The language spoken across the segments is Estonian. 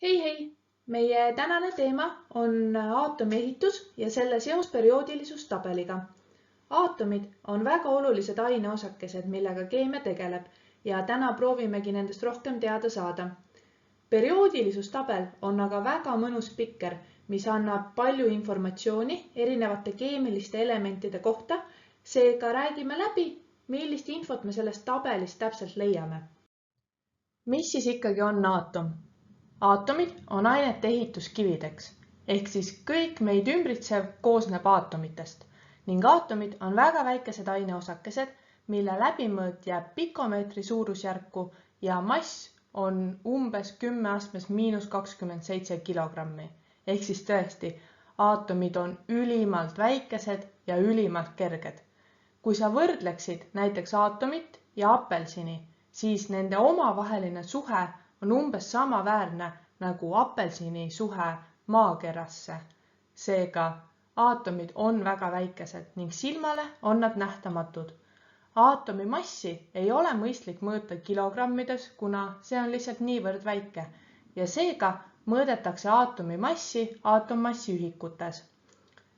Hei! Meie tänane teema on aatomi ehitus ja selle seos perioodilisuustabeliga. Aatomid on väga olulised aineosakesed, millega keemia tegeleb ja täna proovimegi nendest rohkem teada saada. Perioodilisuustabel on aga väga mõnus spikker, mis annab palju informatsiooni erinevate keemiliste elementide kohta, seega räägime läbi, millist infot me sellest tabelist täpselt leiame. Mis siis ikkagi on aatom? Aatomid on ainete ehituskivideks, ehk siis kõik meid ümbritsev koosneb aatomitest ning aatomid on väga väikesed aineosakesed, mille läbimõõt jääb pikomeetri suurusjärku ja mass on umbes 10 astmes -27 kilogrammi. Ehk siis tõesti, aatomid on ülimalt väikesed ja ülimalt kerged. Kui sa võrdleksid näiteks aatomit ja apelsini, siis nende omavaheline suhe on umbes samaväärne nagu apelsini suhe maakerasse. Seega, aatomid on väga väikesed ning silmale on nad nähtamatud. Aatomi massi ei ole mõistlik mõõta kilogrammides, kuna see on lihtsalt niivõrd väike ja seega mõõdetakse aatomi massi aatommassi ühikutes.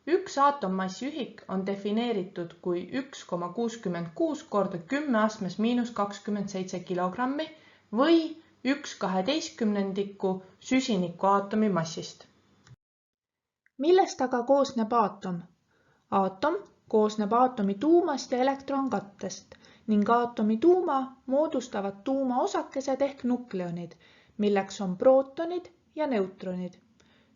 Üks aatommassi ühik on defineeritud kui 1,66 korda 10 astmes -27 kilogrammi või 1/12 süsiniku aatomi massist. Millest aga koosneb aatom? Aatom koosneb aatomi tuumast ja elektronkattest ning aatomi tuuma moodustavad tuumaosakesed ehk nukleonid, milleks on prootonid ja neutronid.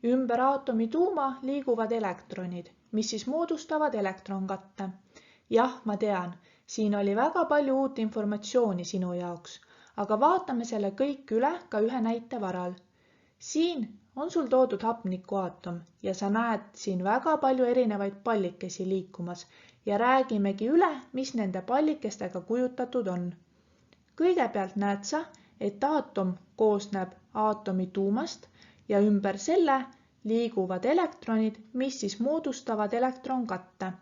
Ümber aatomi tuuma liiguvad elektronid, mis siis moodustavad elektronkatte. Jah, ma tean, siin oli väga palju uut informatsiooni sinu jaoks, aga vaatame selle kõik üle ka ühe näite varal. Siin on sul toodud hapnikuaatom ja sa näed siin väga palju erinevaid pallikesi liikumas ja räägimegi üle, mis nende pallikestega kujutatud on. Kõigepealt näed sa, et aatom koosneb aatomi tuumast ja ümber selle liiguvad elektronid, mis siis moodustavad elektronkatte.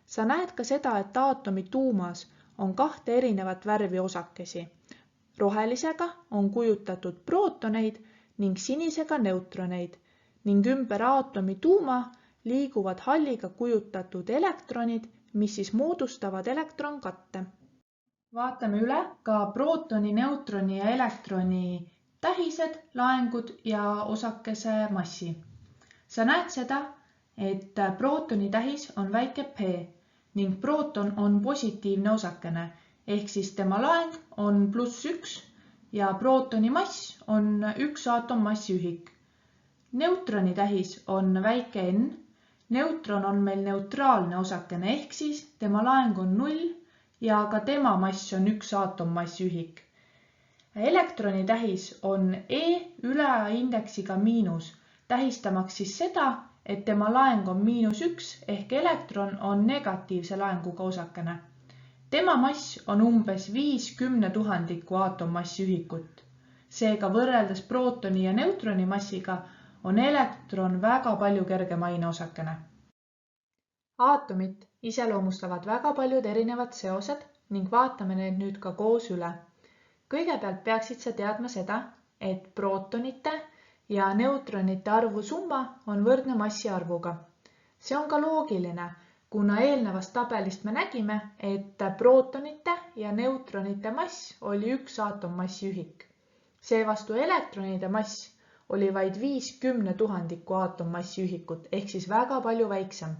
Sa näed ka seda, et aatomi tuumas on 2 erinevat värvi osakesi. Rohelisega on kujutatud prootoneid ning sinisega neutroneid ning ümber aatomi tuuma liiguvad halliga kujutatud elektronid, mis siis moodustavad elektronkatte. Vaatame üle ka prootoni, neutroni ja elektroni tähised, laengud ja osakese massi. Sa näed seda, et prootoni tähis on väike p ning prooton on positiivne osakene, ehk siis tema laeng on +1 ja prootoni mass on 1 aatommassi ühik. Neutroni tähis on väike n, neutron on meil neutraalne osakene, ehk siis tema laeng on 0 ja ka tema mass on 1 aatommassi ühik. Elektroni tähis on e üleaindeksiga miinus, tähistamaks siis seda, et tema laeng on -1 ehk elektron on negatiivse laenguga osakene. Tema mass on umbes 50/1000 aatommassi ühikut. Seega võrreldes prootoni ja neutroni massiga on elektron väga palju kergem aineosakene. Aatomit iseloomustavad väga paljud erinevad seosed ning vaatame need nüüd ka koos üle. Kõigepealt peaksid sa teadma seda, et prootonite ja neutronite arvu summa on võrdne massi arvuga. See on ka loogiline, kuna eelnevast tabelist me nägime, et prootonite ja neutronite mass oli 1 aatommassi ühik. Seevastu elektronide mass oli vaid 50/1000 aatommassi ühikut ehk siis väga palju väiksem.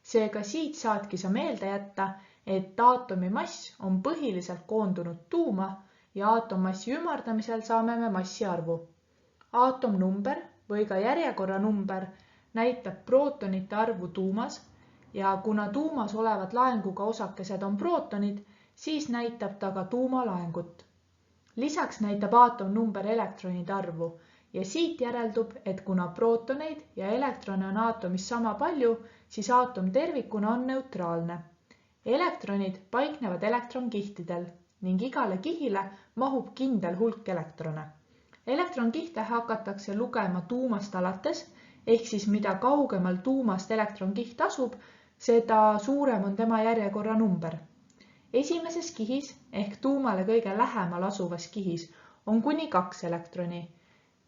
Seega siit saadki sa meelde jätta, et aatomi mass on põhiliselt koondunud tuuma ja aatommassi ümardamisel saame me massi arvu. Aatomnumber või ka järjekorranumber näitab prootonite arvu tuumas ja kuna tuumas olevad laenguga osakesed on prootonid, siis näitab ta ka tuuma laengut. Lisaks näitab aatomnumber elektronide arvu ja siit järeldub, et kuna prootoneid ja elektrone on aatomis sama palju, siis aatom tervikuna on neutraalne. Elektronid paiknevad elektronkihtidel ning igale kihile mahub kindel hulk elektrone. Elektronkihte hakatakse lugema tuumast alates, ehk siis mida kaugemal tuumast elektronkiht asub, seda suurem on tema järjekorranumber. Esimeses kihis ehk tuumale kõige lähemal asuvas kihis on kuni 2 elektroni.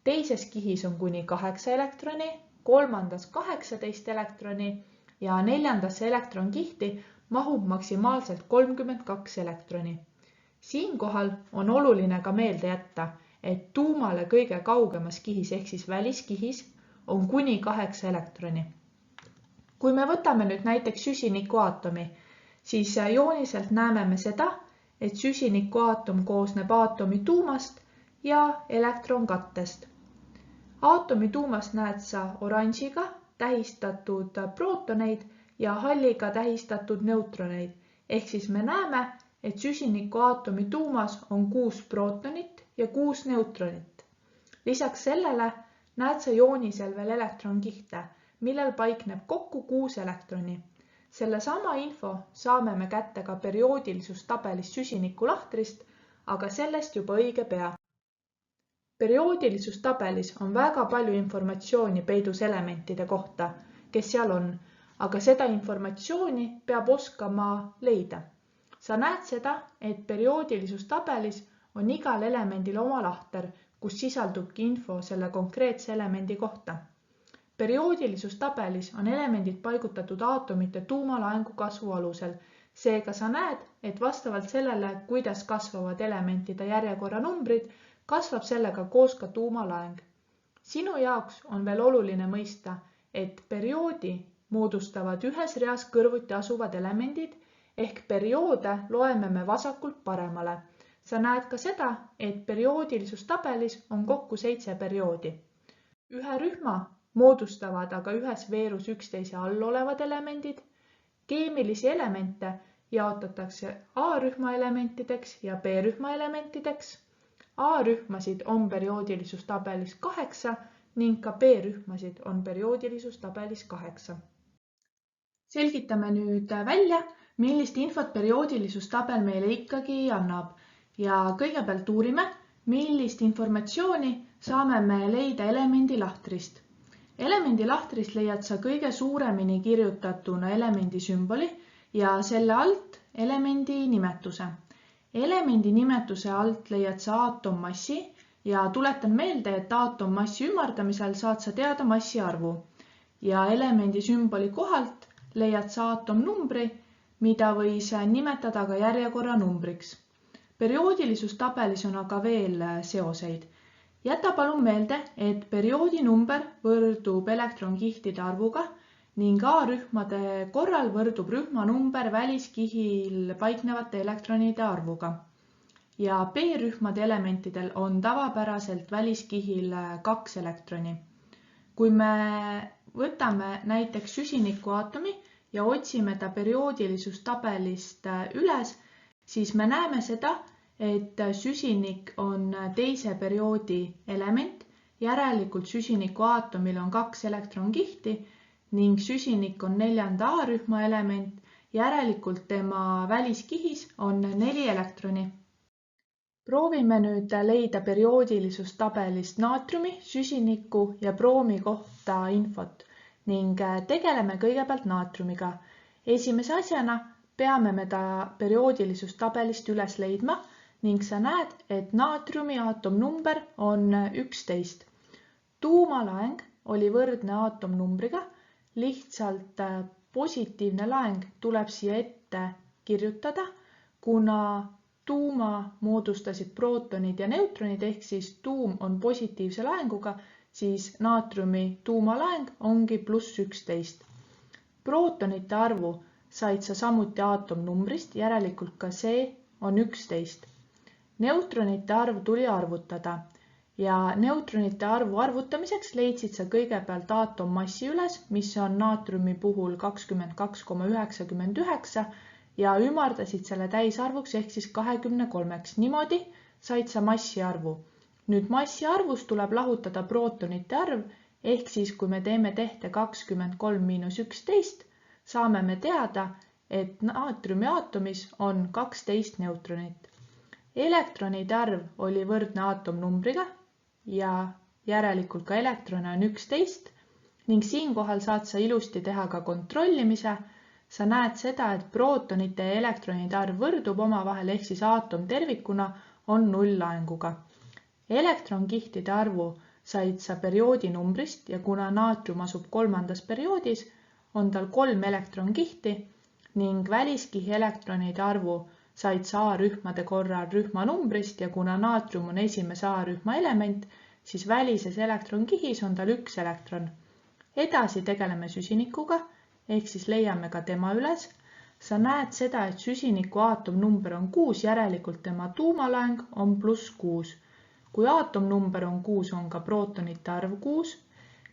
teises kihis on kuni 8 elektroni, kolmandas 18 elektroni ja neljandasse elektronkihti mahub maksimaalselt 32 elektroni. Siinkohal on oluline ka meelde jätta, et tuumale kõige kaugemas kihis ehk siis väliskihis on kuni 8 elektroni. Kui me võtame nüüd näiteks süsinikuaatomi, siis jooniselt näeme me seda, et süsinikuaatom koosneb aatomi tuumast ja elektronkattest. Aatomi tuumas näed sa oranžiga tähistatud prootoneid ja halliga tähistatud neutroneid, ehk siis me näeme, et süsinikuaatomi tuumas on 6 prootonit ja 6 neutronit. Lisaks sellele näed sa joonisel veel elektronkihte, millel paikneb kokku 6 elektroni. Sellesama info saame me kätte ka perioodilisustabelist süsinikulahtrist, aga sellest juba õige pea. Perioodilisustabelis on väga palju informatsiooni peidus elementide kohta, kes seal on, aga seda informatsiooni peab oskama leida. Sa näed seda, et perioodilisustabelis on igal elemendil oma lahter, kus sisaldubki info selle konkreetse elemendi kohta. Perioodilisustabelis on elemendid paigutatud aatomite tuumalaengu kasvu alusel. Seega sa näed, et vastavalt sellele, kuidas kasvavad elementide järjekorra numbrid, kasvab sellega koos ka tuumalaeng. Sinu jaoks on veel oluline mõista, et perioodi moodustavad ühes reas kõrvuti asuvad elemendid, ehk perioode loeme me vasakult paremale. Sa näed ka seda, et perioodilisustabelis on kokku 7 perioodi. Ühe rühma moodustavad aga ühes veerus üksteise all olevad elemendid. Keemilisi elemente jaotatakse A-rühma elementideks ja B-rühma elementideks. A-rühmasid on perioodilisustabelis 8 ning ka B-rühmasid on perioodilisustabelis 8. Selgitame nüüd välja, millist infot perioodilisustabel meile ikkagi annab ja kõigepealt uurime, millist informatsiooni saame me leida elemendi lahtrist. Elemendi lahtrist leiad sa kõige suuremini kirjutatuna elemendi sümboli ja selle alt elemendi nimetuse. Elemendi nimetuse alt leiad sa aatommassi ja tuletan meelde, et aatommassi ümardamisel saad sa teada massi arvu ja elemendi sümboli kohalt leiad sa aatomnumbri, mida võis nimetada ka järjekorra numbriks. Perioodilisustabelis on aga veel seoseid. Jäta palun meelde, et perioodi number võrdub elektronkihtide arvuga ning A-rühmade korral võrdub rühma number väliskihil paiknevate elektronide arvuga. Ja B-rühmade elementidel on tavapäraselt väliskihil 2 elektroni. Kui me võtame näiteks süsinikuaatomi ja otsime ta perioodilisustabelist üles, siis me näeme seda, et süsinik on teise perioodi element, järelikult süsinikuaatomil on 2 elektronkihti ning süsinik on 4. A-rühma element, järelikult tema väliskihis on 4 elektroni. Proovime nüüd leida perioodilisustabelist naatriumi, süsiniku ja broomi kohta infot ning tegeleme kõigepealt naatriumiga. Esimese asjana peame me ta perioodilisustabelist üles leidma ning sa näed, et naatriumi aatomnumber on 11. Tuumalaeng oli võrdne aatomnumbriga, lihtsalt positiivne laeng tuleb siia ette kirjutada, kuna tuuma moodustasid prootonid ja neutronid ehk siis tuum on positiivse laenguga, siis naatriumi tuumalaeng ongi +11. Prootonite arvu said sa samuti aatomnumbrist, järelikult ka see on 11. Neutronite arv tuli arvutada ja neutronite arvu arvutamiseks leidsid sa kõigepealt aatommassi üles, mis on naatriumi puhul 22,99 ja ümardasid selle täisarvuks ehk siis 23. Niimoodi said sa massiarvu. Nüüd massiarvust tuleb lahutada prootonite arv, ehk siis kui me teeme tehte 23 - 11, saame me teada, et naatriumi aatomis on 12 neutronit. Elektronide arv oli võrdne aatomnumbriga ja järelikult ka elektrone on 11 ning siinkohal saad sa ilusti teha ka kontrollimise. Sa näed seda, et prootonite ja elektronide arv võrdub omavahel ehk siis aatom tervikuna on 0 laenguga. Elektronkihtide arvu said sa perioodinumbrist ja kuna naatrium asub 3. perioodis, on tal 3 elektronkihti ning väliskihi elektronide arvu said sa A-rühmade korral rühmanumbrist ja kuna naatrium on esimese A-rühma element, siis välises elektronkihis on tal 1 elektron. Edasi tegeleme süsinikuga, ehk siis leiame ka tema üles. Sa näed seda, et süsiniku aatomnumber on 6, järelikult tema tuumalaeng on +6. Kui aatomnumber on 6, on ka prootonite arv 6.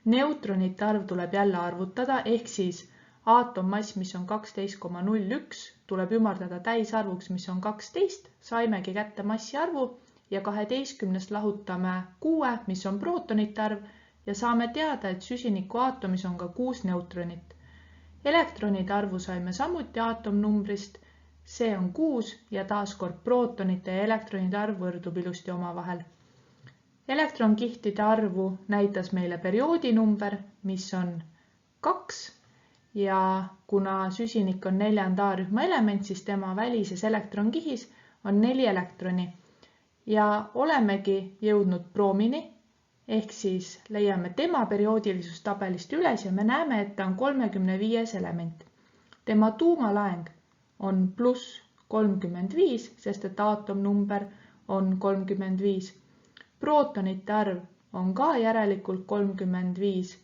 Neutronite arv tuleb jälle arvutada, ehk siis aatommass, mis on 12,01, tuleb ümardada täisarvuks, mis on 12. Saimegi kätte massiarvu ja 12 lahutame 6, mis on prootonite arv ja saame teada, et süsiniku aatomis on ka 6 neutronit. Elektronide arvu saime samuti aatomnumbrist, see on 6 ja taaskord prootonite ja elektronide arv võrdub ilusti omavahel. Elektronkihtide arvu näitas meile perioodinumber, mis on 2 ja kuna süsinik on 4. A-rühma element, siis tema välises elektronkihis on 4 elektroni ja olemegi jõudnud broomini, ehk siis leiame tema perioodilisustabelist üles ja me näeme, et ta on 35. element. Tema tuumalaeng on +35, sest et aatomnumber on 35. Prootonite arv on ka järelikult 35.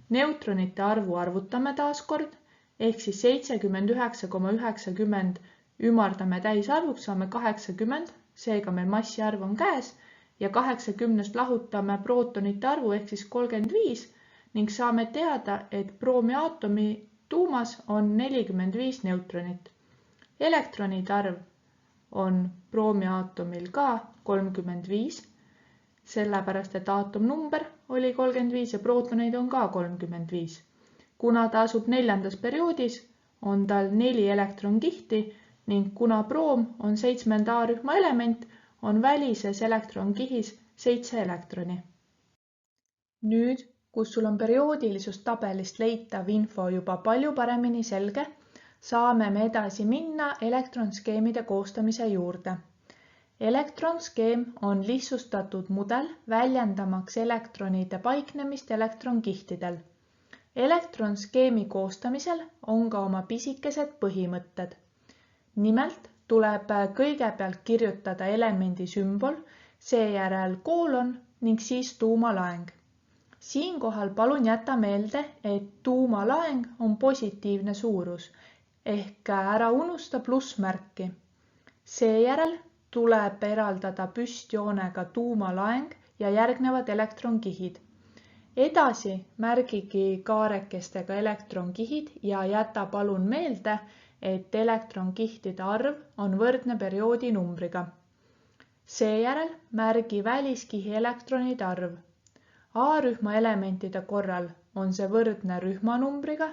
Neutronite arvu arvutame taaskord, ehk siis 79,90 ümardame täisarvuks, saame 80, seega meil massiarv on käes ja 80 lahutame prootonite arvu ehk siis 35 ning saame teada, et broomiaatomi tuumas on 45 neutronit. Elektronide arv on broomiaatomil ka 35, sellepärast et aatomnumber oli 35 ja prootoneid on ka 35. Kuna ta asub 4. perioodis, on tal 4 elektronkihti ning kuna broom on 7. A-rühma element, on välises elektronkihis 7 elektroni. Nüüd, kus sul on perioodilisustabelist leitav info juba palju paremini selge, saame me edasi minna elektronskeemide koostamise juurde. Elektronskeem on lihtsustatud mudel väljendamaks elektronide paiknemist elektronkihtidel. Elektronskeemi koostamisel on ka oma pisikesed põhimõtted. Nimelt tuleb kõigepealt kirjutada elemendi sümbol, seejärel koolon ning siis tuumalaeng. Siinkohal palun jäta meelde, et tuumalaeng on positiivne suurus ehk ära unusta plussmärki. Seejärel tuleb eraldada püstjoonega tuumalaeng ja järgnevad elektronkihid. Edasi märgigi kaarekestega elektronkihid ja jäta palun meelde, et elektronkihtide arv on võrdne perioodinumbriga. Seejärel märgi väliskihi elektronide arv. A-rühma elementide korral on see võrdne rühmanumbriga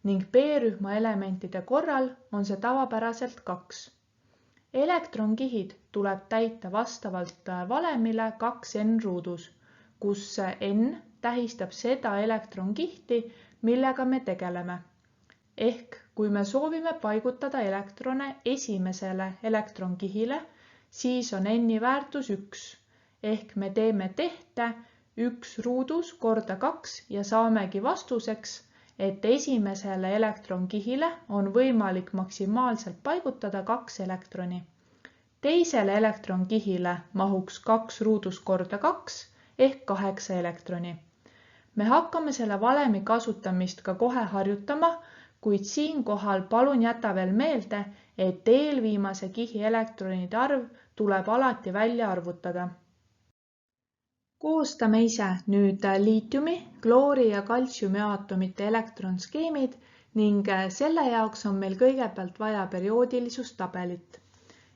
ning B-rühma elementide korral on see tavapäraselt 2. Elektronkihid tuleb täita vastavalt valemile 2n ruudus, kus n tähistab seda elektronkihti, millega me tegeleme. Ehk kui me soovime paigutada elektrone esimesele elektronkihile, siis on n-i väärtus 1. Ehk me teeme tehte 1 ruudus korda 2 ja saamegi vastuseks, et esimesele elektronkihile on võimalik maksimaalselt paigutada 2 elektroni. Teisele elektronkihile mahuks 2 ruudus korda 2 ehk 8 elektroni. Me hakkame selle valemi kasutamist ka kohe harjutama, kuid siinkohal palun jäta veel meelde, et eelviimase kihi elektronide arv tuleb alati välja arvutada. Koostame ise nüüd liitiumi, kloori ja kaltsiumi aatomite elektronskeemid ning selle jaoks on meil kõigepealt vaja perioodilisustabelit.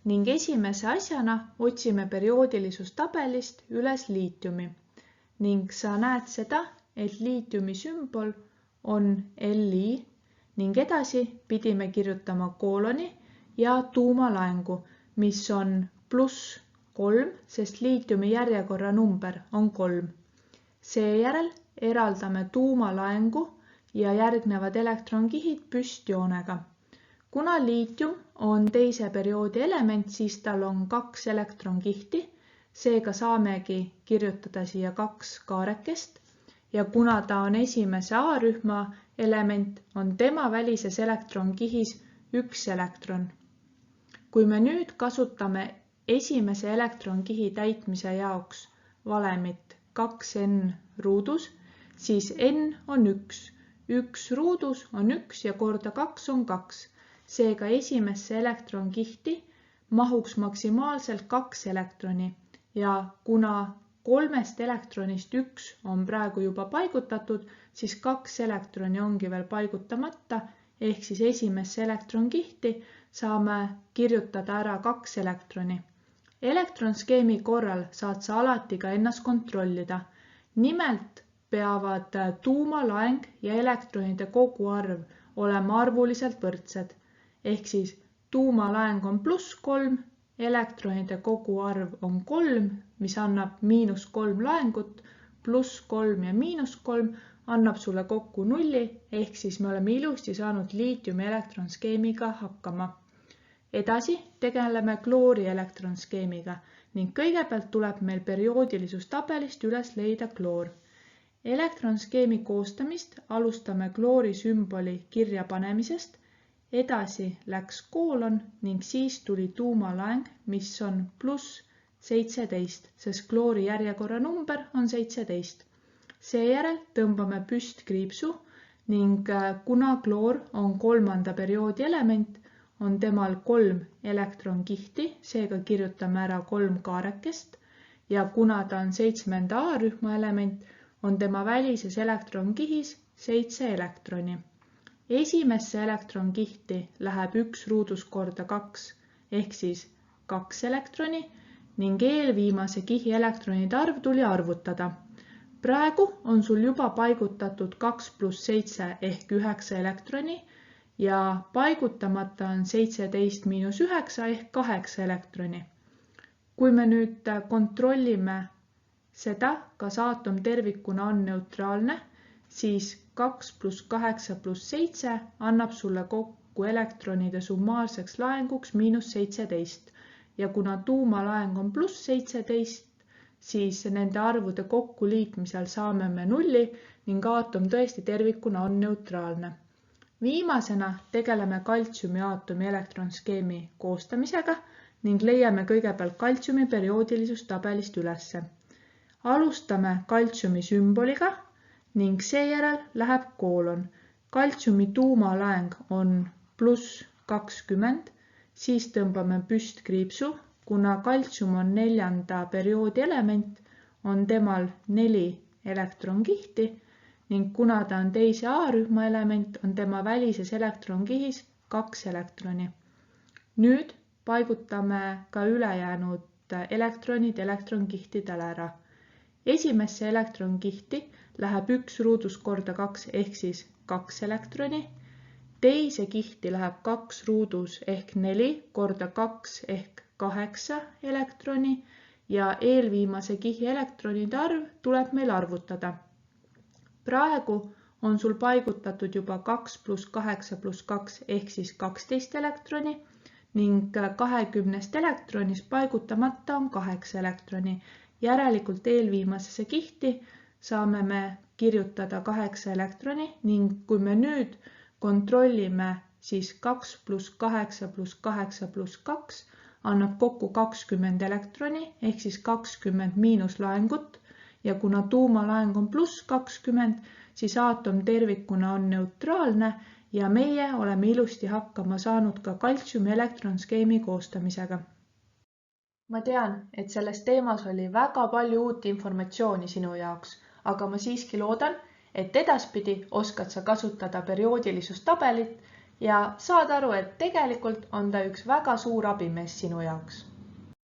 Ning esimese asjana otsime perioodilisustabelist üles liitiumi ning sa näed seda, et liitiumi sümbol on Li ning edasi pidime kirjutama kooloni ja tuumalaengu, mis on +3, sest liitiumi järjekorra number on 3. Seejärel eraldame tuumalaengu ja järgnevad elektronkihid püstjoonega. Kuna liitium on teise perioodi element, siis tal on 2 elektronkihti, seega saamegi kirjutada siia 2 kaarekest ja kuna ta on esimese A-rühma element, on tema välises elektronkihis 1 elektron. Kui me nüüd kasutame esimese elektronkihi täitmise jaoks valemit 2n ruudus, siis n on 1. 1 ruudus on 1 ja korda 2 on 2. Seega esimesse elektronkihti mahuks maksimaalselt 2 elektroni ja kuna 3 elektronist 1 on praegu juba paigutatud, siis 2 elektroni ongi veel paigutamata, ehk siis esimesse elektronkihti saame kirjutada ära 2 elektroni. Elektronskeemi korral saad sa alati ka ennast kontrollida. Nimelt peavad tuumalaeng ja elektronide koguarv olema arvuliselt võrdsed. Ehk siis tuumalaeng on +3, elektronide koguarv on 3, mis annab -3 laengut, +3 ja -3 annab sulle kokku 0, ehk siis me oleme ilusti saanud liitiumi elektronskeemiga hakkama. Edasi tegeleme kloori elektronskeemiga ning kõigepealt tuleb meil perioodilisuustabelist üles leida kloor. Elektronskeemi koostamist alustame kloori sümboli kirja panemisest, edasi läks koolon ning siis tuli tuumalaeng, mis on +17, sest kloori järjekorra number on 17. Seejärel tõmbame püstkriipsu ning kuna kloor on 3. perioodi element, on temal 3 elektronkihti, seega kirjutame ära 3 kaarekest ja kuna ta on 7. A-rühma element, on tema välises elektronkihis 7 elektroni. Esimesse elektronkihti läheb 1 ruudus korda 2 ehk siis 2 elektroni ning eelviimase kihi elektronide arv tuli arvutada. Praegu on sul juba paigutatud 2 + 7 ehk 9 elektroni ja paigutamata on 17 - 9 ehk 8 elektroni. Kui me nüüd kontrollime seda, kas aatom tervikuna on neutraalne, siis 2 + 8 + 7 annab sulle kokku elektronide summaarseks laenguks -17 ja kuna tuumalaeng on +17, siis nende arvude kokkuliitmisel saame me 0 ning aatom tõesti tervikuna on neutraalne. Viimasena tegeleme kaltsiumi aatomi elektronskeemi koostamisega ning leiame kõigepealt kaltsiumi perioodilisuustabelist ülesse. Alustame kaltsiumi sümboliga ning seejärel läheb koolon. Kaltsiumi tuumalaeng on +20, siis tõmbame püstkriipsu, kuna kaltsium on 4. perioodi element, on temal 4 elektronkihti ning kuna ta on 2. A-rühma element, on tema välises elektronkihis 2 elektroni. Nüüd paigutame ka ülejäänud elektronid elektronkihtidele ära. Esimesse elektronkihti läheb 1 ruudus korda 2 ehk siis 2 elektroni. Teise kihti läheb 2 ruudus ehk 4 korda 2 ehk 8 elektroni ja eelviimase kihi elektronide arv tuleb meil arvutada. Praegu on sul paigutatud juba 2 + 8 + 2 ehk siis 12 elektroni ning 20 elektronist paigutamata on 8 elektroni. Järelikult eelviimasesse kihti saame me kirjutada 8 elektroni ning kui me nüüd kontrollime, siis 2 + 8 + 8 + 2 annab kokku 20 elektroni ehk siis 20 miinuslaengut ja kuna tuumalaeng on +20, siis aatom tervikuna on neutraalne ja meie oleme ilusti hakkama saanud ka kaltsiumi elektronskeemi koostamisega. Ma tean, et selles teemas oli väga palju uut informatsiooni sinu jaoks, aga ma siiski loodan, et edaspidi oskad sa kasutada perioodilisusstabelit ja saad aru, et tegelikult on ta üks väga suur abimees sinu jaoks.